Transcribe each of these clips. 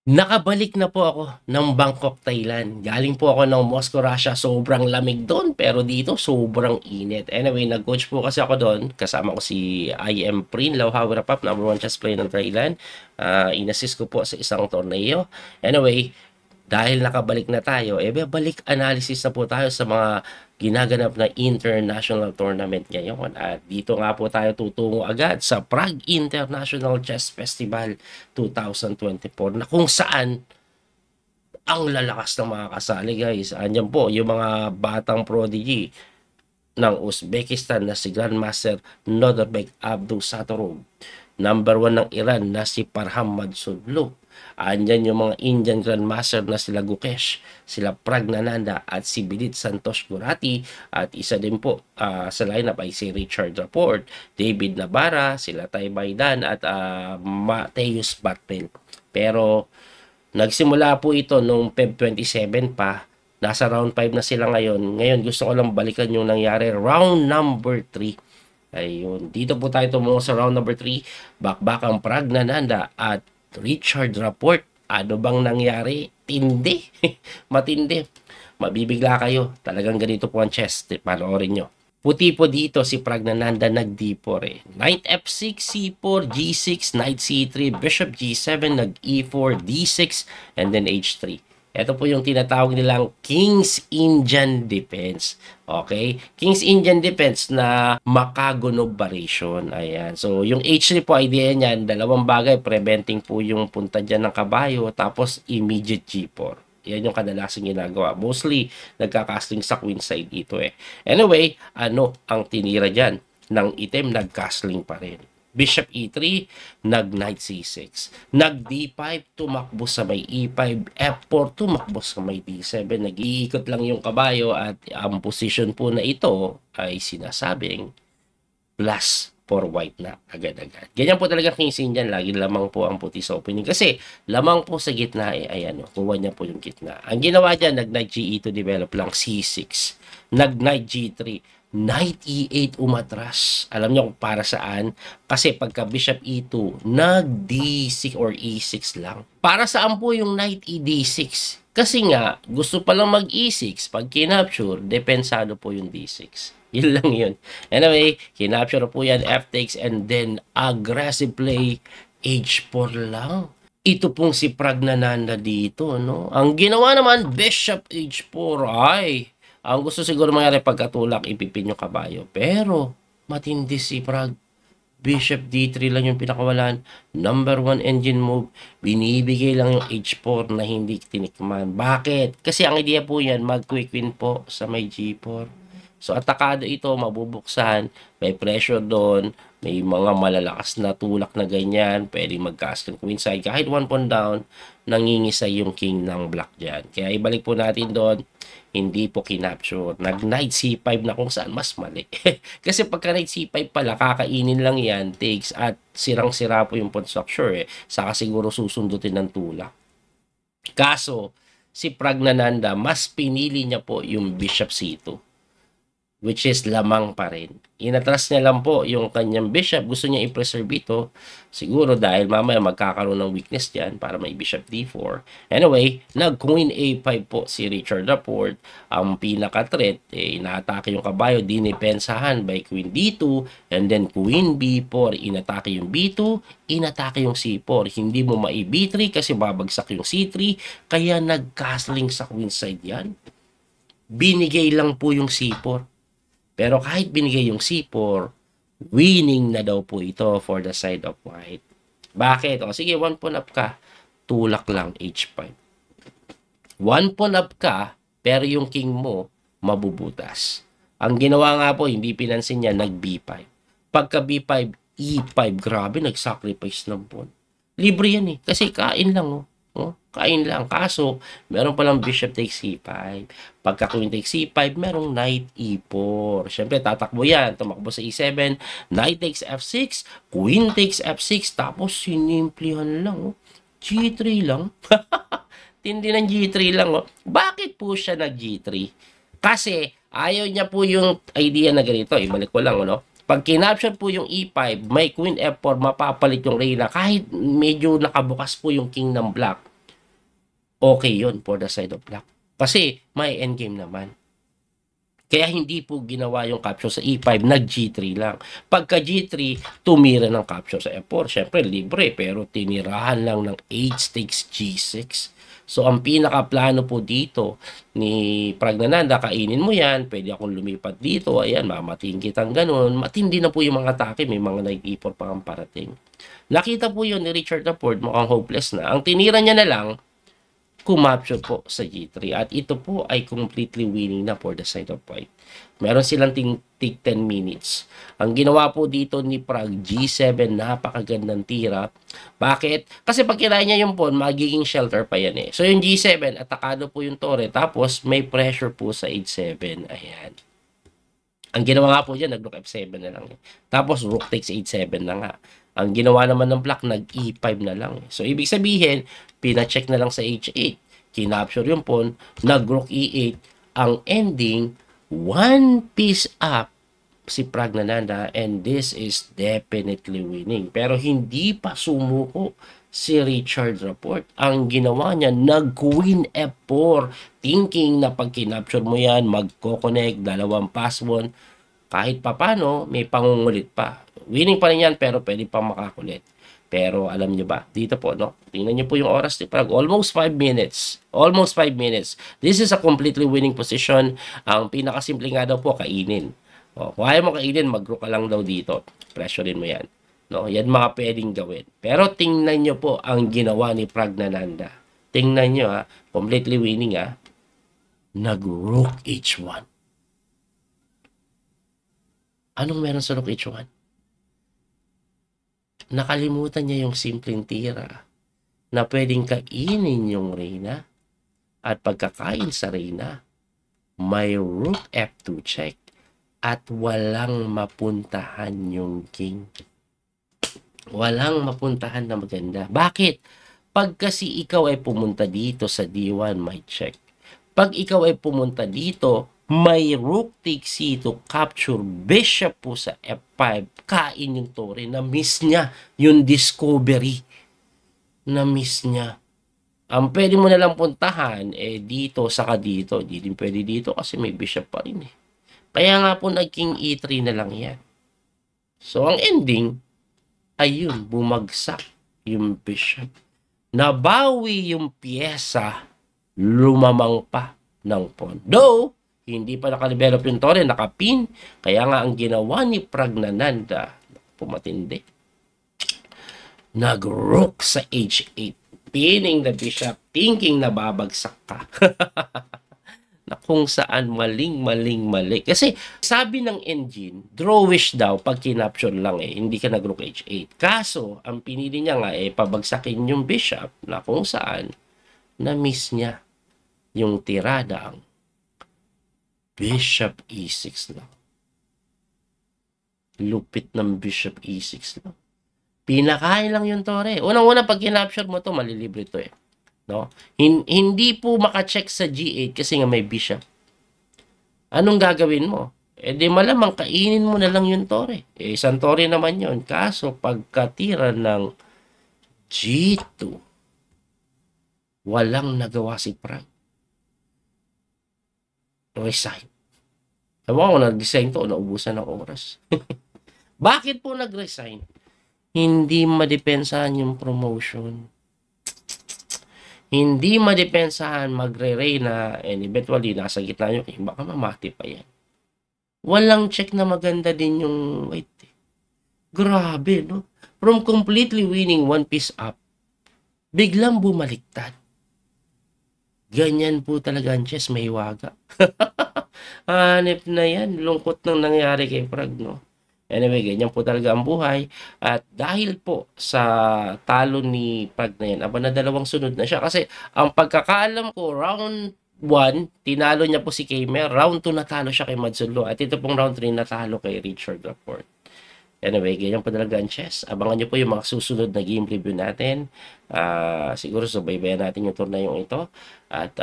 Nakabalik na po ako ng Bangkok, Thailand. Galing po ako ng Moscow, Russia. Sobrang lamig doon, pero dito sobrang init. Anyway, nag-coach po kasi ako doon. Kasama ko si I.M. Prin, Lauhawirapap, number 1 chess player ng Thailand. In-assist ko po sa isang torneo. Anyway, dahil nakabalik na tayo, balik analysis na po tayo sa mga ginaganap na international tournament ngayon. At dito nga po tayo tutungo agad sa Prague International Chess Festival 2024 na kung saan ang lalakas ng mga kasali, guys. Andiyan po yung mga batang prodigy ng Uzbekistan na si Grandmaster Nodirbek Abdusattorov. Number 1 ng Iran na si Parham Madsudlu. Andyan yung mga Indian Grandmaster na sila Gukesh, sila Pragnananda at si Bilit Santosh Gurati. At isa din po sa lineup ay si Richard Rapport, David Navarra, sila Tai Baidan at Mateus Battel. Pero nagsimula po ito noong Feb 27 pa. Nasa round 5 na sila ngayon. Ngayon gusto ko lang balikan yung nangyari round number 3. Ayun. Dito po tayo tumungo sa round number 3. Bakbakang Pragnananda at Richard Rapport. Ano bang nangyari? Tindi. Matindi. Mabibigla kayo. Talagang ganito po ang chess. Panoorin nyo. Puti po dito si Pragnananda nag-D4 eh. Knight F6, C4, G6, Knight C3, Bishop G7, nag-E4, D6, and then H3. Ito po yung tinatawag nilang King's Indian Defense. Okay? King's Indian Defense na makagunog variation. Ayan. So, yung H3 po, idea niyan, dalawang bagay, preventing po yung punta dyan ng kabayo, tapos immediate G4. Yan yung kadalasan ginagawa. Mostly, nagka-casting sa queen side ito eh. Anyway, ano ang tinira dyan? Ng item, nag-castling pa rin. Bishop E3, nag-Knight C6. Nag-D5, tumakbo sa may E5. F4, tumakbo sa may D7. Nag-iikot lang yung kabayo at ang position po na ito ay sinasabing plus for white na agad-agad. Ganyan po talaga King's Indian. Lagi lamang po ang puti sa opening. Kasi lamang po sa gitna eh. Ayan o, kuha niya po yung gitna. Ang ginawa dyan, nag-Knight GE to develop lang C6. Nag-Knight G3. Knight E8 umatras. Alam niyo kung para saan? Kasi pagka Bishop E2, nag-D6 or E6 lang. Para saan po yung Knight E-D6? Kasi nga, gusto pa lang mag-E6. Pag kinapture, depensado po yung D6. Yun lang yun. Anyway, kinapture po yan, F takes, and then aggressive play, H4 lang. Ito pong si Pragnananda dito, no? Ang ginawa naman, Bishop H4, ay ang gusto siguro mangyari pagkatulak, ipipin yung kabayo. Pero, matindi si Prag. Bishop D3 lang yung pinakawalan. Number 1 engine move. Binibigay lang yung H4 na hindi tinikman. Bakit? Kasi ang idea po yan, mag-quick win po sa may G4. So, atakado ito, mabubuksan. May pressure doon. May mga malalakas na tulak na ganyan. Pwedeng mag-cast ng queen side. Kahit 1 pawn down, nangingisay yung king ng black dyan. Kaya ibalik po natin doon. Hindi po kinapture. Nag-Knight C5 na kung saan mas mali. Kasi pagka Knight C5 pala, kakainin lang yan, takes, at sirang-sira po yung pawn structure eh. Saka siguro susundutin ng tulak. Kaso, si Pragnananda, mas pinili niya po yung Bishop C2. Which is lamang pa rin. Inatras niya lang po yung kanyang bishop. Gusto niya i-preserve ito. Siguro dahil mamaya magkakaroon ng weakness dyan para may bishop d4. Anyway, nag-queen a5 po si Richard Rapport. Ang pinaka-threat, inaatake yung kabayo, dinipensahan by queen d2, and then queen b4, inatake yung b2, inatake yung c4. Hindi mo mai-b3 kasi babagsak yung c3, kaya nag-castling sa queen side yan. Binigay lang po yung c4. Pero kahit binigay yung C4, winning na daw po ito for the side of white. Bakit? O sige, 1 pawn up ka, tulak lang H5. 1 pawn up ka, pero yung king mo, mabubutas. Ang ginawa nga po, hindi pinansin niya, nag-B5. Pagka B5, E5, grabe, nag-sacrifice ng pawn. Libre yan eh, kasi kain lang oh. Kain lang. Kaso, meron palang bishop takes c5. Pagka queen takes c5, merong knight e4. Siyempre, tatakbo yan. Tumakbo sa e7. Knight takes f6. Queen takes f6. Tapos, sinimplihan lang. G3 lang. Tindi ng G3 lang. Bakit po siya nag-G3? Kasi, ayaw niya po yung idea na ganito. Ibalik ko lang, no? Pag kinapture po yung e5, may queen f4, mapapalit yung reyna. Kahit medyo nakabukas po yung king ng black, okay yun for the side of black. Kasi may endgame naman. Kaya hindi po ginawa yung capture sa E5, nag-G3 lang. Pagka G3, tumira ng capture sa F4. Siyempre, libre, pero tinirahan lang ng 8 stakes G6. So, ang pinaka-plano po dito ni Pragnananda, kainin mo yan, pwede akong lumipat dito, ayan, mamating kitang ganun. Matindi na po yung mga atake, may mga nag-E4 pa ang parating. Nakita po yun ni Richard Laporte, mukhang hopeless na. Ang tinira niya na lang, kumapture po sa G3 at ito po ay completely winning na for the side of white. Meron silang take 10 minutes. Ang ginawa po dito ni Prag, G7, napakagandang tira. Bakit? Kasi pag kinain niya yung pawn, magiging shelter pa yan eh. So yung G7, atakado po yung tore, tapos may pressure po sa H7. Ayan. Ang ginawa nga po dyan, nag-rook F7 na lang eh. Tapos rook takes H7 na nga. Ang ginawa naman ng black, nag-E5 na lang. So, ibig sabihin, pina-check na lang sa H8. Kinapture yung pawn, nag-rook E8. Ang ending, one piece up si Pragnananda and this is definitely winning. Pero hindi pa sumuko si Richard Laporte. Ang ginawa niya, nag-queen F4. Thinking na pag kinapture mo yan, magko-connect, dalawang pass-1. Kahit papano, may pangungulit pa. Winning pa rin yan, pero pwede pa makakulit. Pero alam nyo ba, dito po, no? Tingnan nyo po yung oras ni Prag. Almost 5 minutes. Almost 5 minutes. This is a completely winning position. Ang pinakasimple nga daw po, kainin. O, kung ayaw mo kainin, mag-rook ka lang daw dito. Pressurein mo yan. No? Yan mga pwedeng gawin. Pero tingnan nyo po ang ginawa ni Pragnananda. Tingnan nyo, ha? Completely winning, ha? Nag-rook H1. Anong meron sa rook H1? Nakalimutan niya yung simpleng tira na pwedeng kainin yung reyna at pagkakain sa reyna, may rook F2 check at walang mapuntahan yung king. Walang mapuntahan na maganda. Bakit? Pag kasi ikaw ay pumunta dito sa D1, may check. Pag ikaw ay pumunta dito, may rook takes C2, capture bishop po sa F5, kain yung tore, na-miss niya yung discovery. Na-miss niya. Ang pwede mo nalang puntahan, dito, saka dito. Di din pwede dito kasi may bishop pa rin eh. Kaya nga po naging E3 na lang yan. So, ang ending, ayun, bumagsak yung bishop. Nabawi yung pyesa, lumamang pa ng pawn. Though, hindi pa nakadevelop yung tore, nakapin. Kaya nga ang ginawa ni Pragnananda, pumatindi. Nag-rook sa H8. Pinning the bishop, thinking na babagsak ka. Na kung saan mali. Kasi sabi ng engine, drawish daw pag kinapture lang hindi ka nag-rook H8. Kaso, ang pinili niya nga pabagsakin yung bishop na kung saan na-miss niya yung tiradang Bishop E6 lang. Lupit ng Bishop E6 lang. Pinakain lang yung tore. Unang-una, pag kinapture mo to, malilibre to No? Hindi po makacheck sa G8 kasi nga may bishop. Anong gagawin mo? Di malamang kainin mo na lang yung tore. Isang tore naman yun. Kaso, pagkatira ng G2, walang nagawa si Prag. Resign. Ewan ko, nag-resign to, naubusan ng oras. Bakit po nag-resign? Hindi madepensahan yung promotion. Hindi madepensahan magre-reyna and eventually nasa gitna nyo, baka mamati pa yan. Walang check na maganda din yung white. Grabe, no? From completely winning one piece up, biglang bumaliktad. Ganyan po talaga ang chess, may waga. Hanip na yan. Lungkot nang nangyari kay Prag, no? Anyway, ganyan po talaga ang buhay. At dahil po sa talo ni Prag na yan, na dalawang sunod na siya. Kasi ang pagkakaalam ko, round 1, tinalo niya po si Keimer. Round 2, natalo siya kay Madzulo. At ito pong round 3, natalo kay Richard Laporte. Anyway, ganyan po talaga ang chess. Abangan nyo po yung mga susunod na game review natin. Siguro subaybayan natin yung turnayong ito. At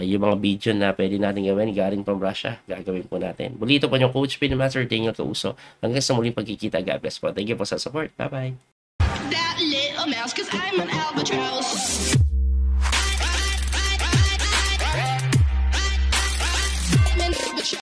yung mga video na pwede natin gawin galing from Russia, gagawin po natin. Muli ito po yung Coach Pinmaster Daniel Causo. Hanggang sa muling pagkikita. God bless po. Thank you po sa support. Bye-bye.